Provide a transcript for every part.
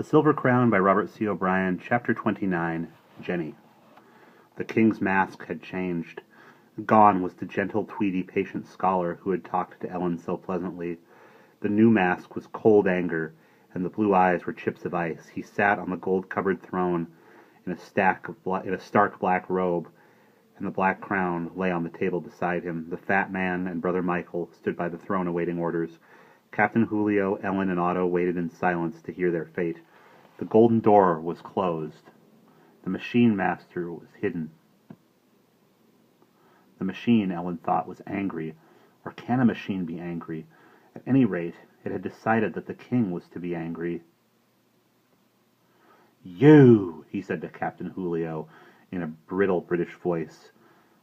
The Silver Crown by Robert C. O'Brien, Chapter 29, Jenny. The king's mask had changed. Gone was the gentle, tweedy, patient scholar who had talked to Ellen so pleasantly. The new mask was cold anger, and the blue eyes were chips of ice. He sat on the gold-covered throne in a stark black robe, and the black crown lay on the table beside him. The fat man and Brother Michael stood by the throne awaiting orders. Captain Julio, Ellen, and Otto waited in silence to hear their fate. The golden door was closed. The machine master was hidden. The machine, Ellen thought, was angry. Or can a machine be angry? At any rate, it had decided that the king was to be angry. "You," he said to Captain Julio, in a brittle British voice,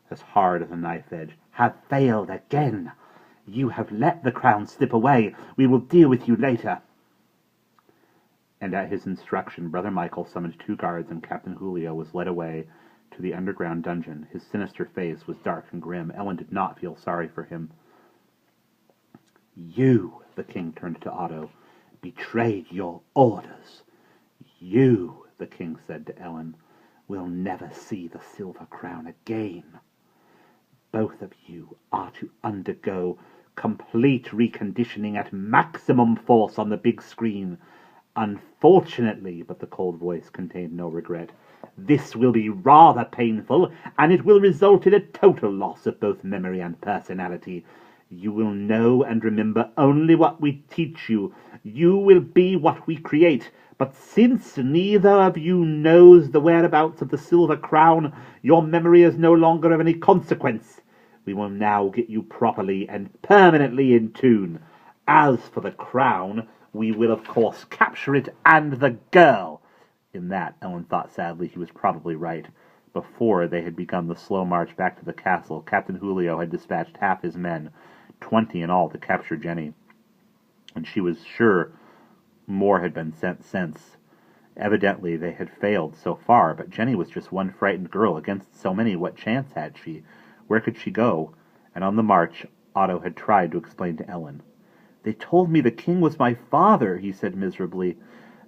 as hard as a knife edge, "have failed again. You have let the crown slip away. We will deal with you later." And at his instruction, Brother Michael summoned 2 guards, and Captain Julio was led away to the underground dungeon. His sinister face was dark and grim. Ellen did not feel sorry for him. "You," the king turned to Otto, "betrayed your orders. You," the king said to Ellen, "will never see the Silver Crown again. Both of you are to undergo complete reconditioning at maximum force on the big screen. Unfortunately," but the cold voice contained no regret, "this will be rather painful, and it will result in a total loss of both memory and personality. You will know and remember only what we teach you. You will be what we create. But since neither of you knows the whereabouts of the Silver Crown, your memory is no longer of any consequence. We will now get you properly and permanently in tune. As for the crown, we will, of course, capture it and the girl." In that, Ellen thought sadly, he was probably right. Before they had begun the slow march back to the castle, Captain Julio had dispatched half his men, 20 in all, to capture Jenny. And she was sure more had been sent since. Evidently they had failed so far, but Jenny was just one frightened girl against so many. What chance had she? Where could she go? And on the march, Otto had tried to explain to Ellen. "They told me the king was my father," he said miserably.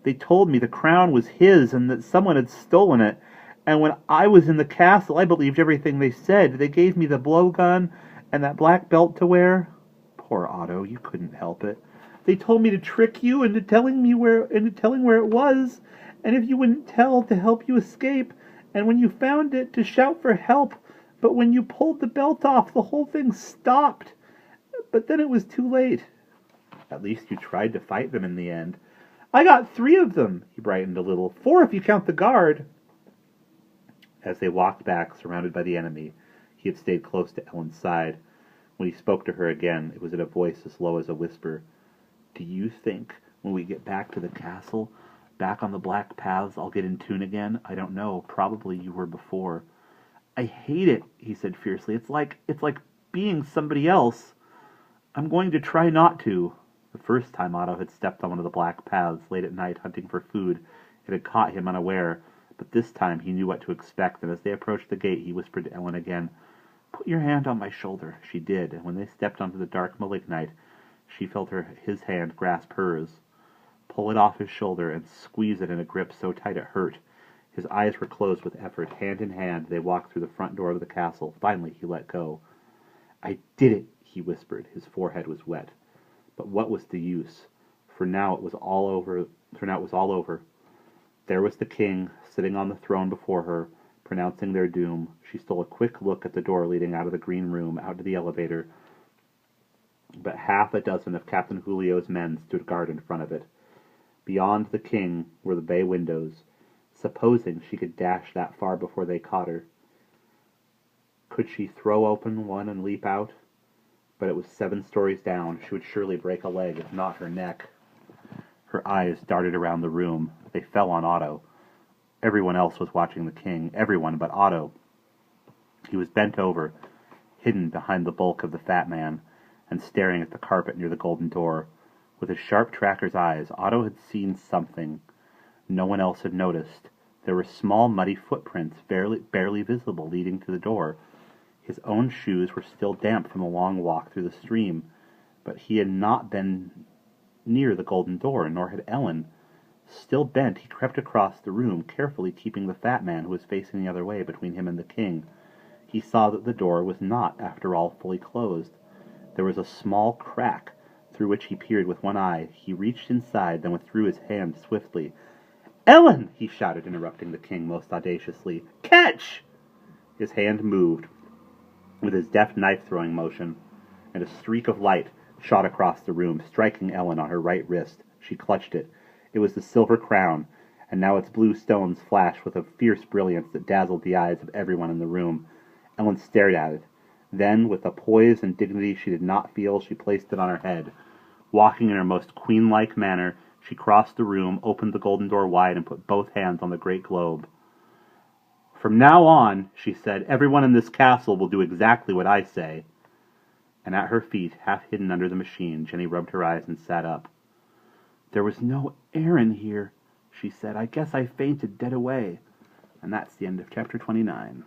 "They told me the crown was his and that someone had stolen it. And when I was in the castle, I believed everything they said. They gave me the blowgun and that black belt to wear." Poor Otto, you couldn't help it. "They told me to trick you into telling where it was, and if you wouldn't tell, to help you escape, and when you found it, to shout for help. But when you pulled the belt off, the whole thing stopped. But then it was too late." "At least you tried to fight them in the end." "I got 3 of them." He brightened a little. 4 if you count the guard." As they walked back, surrounded by the enemy, he had stayed close to Ellen's side. When he spoke to her again, it was in a voice as low as a whisper. "Do you think, when we get back to the castle, back on the black paths, I'll get in tune again? I don't know. Probably you were before." "I hate it," he said fiercely. It's like being somebody else. I'm going to try not to." The first time Otto had stepped on one of the black paths late at night hunting for food, it had caught him unaware. But this time he knew what to expect, and as they approached the gate, he whispered to Ellen again, "Put your hand on my shoulder." She did, and when they stepped onto the dark malignite, she felt his hand grasp hers, pull it off his shoulder, and squeeze it in a grip so tight it hurt. His eyes were closed with effort. Hand in hand, they walked through the front door of the castle. Finally, he let go. "I did it," he whispered. His forehead was wet. But what was the use? For now it was all over. There was the king, sitting on the throne before her, pronouncing their doom. She stole a quick look at the door leading out of the green room, out to the elevator. But half a dozen of Captain Julio's men stood guard in front of it. Beyond the king were the bay windows. Supposing she could dash that far before they caught her. Could she throw open one and leap out? But it was 7 stories down. She would surely break a leg, if not her neck. Her eyes darted around the room. They fell on Otto. Everyone else was watching the king. Everyone but Otto. He was bent over, hidden behind the bulk of the fat man, and staring at the carpet near the golden door. With his sharp tracker's eyes, Otto had seen something no one else had noticed. There were small muddy footprints, barely visible, leading to the door. His own shoes were still damp from a long walk through the stream, but he had not been near the golden door, nor had Ellen. Still bent, he crept across the room, carefully keeping the fat man who was facing the other way between him and the king. He saw that the door was not, after all, fully closed. There was a small crack, through which he peered with one eye. He reached inside, then withdrew his hand swiftly. "Ellen!" he shouted, interrupting the king most audaciously. "Catch!" His hand moved, with his deft knife-throwing motion, and a streak of light shot across the room, striking Ellen on her right wrist. She clutched it. It was the silver crown, and now its blue stones flashed with a fierce brilliance that dazzled the eyes of everyone in the room. Ellen stared at it. Then, with a poise and dignity she did not feel, she placed it on her head. Walking in her most queen-like manner, she crossed the room, opened the golden door wide, and put both hands on the great globe. "From now on," she said, "everyone in this castle will do exactly what I say." And at her feet, half hidden under the machine, Jenny rubbed her eyes and sat up. "There was no air in here," she said. "I guess I fainted dead away." And that's the end of chapter 29.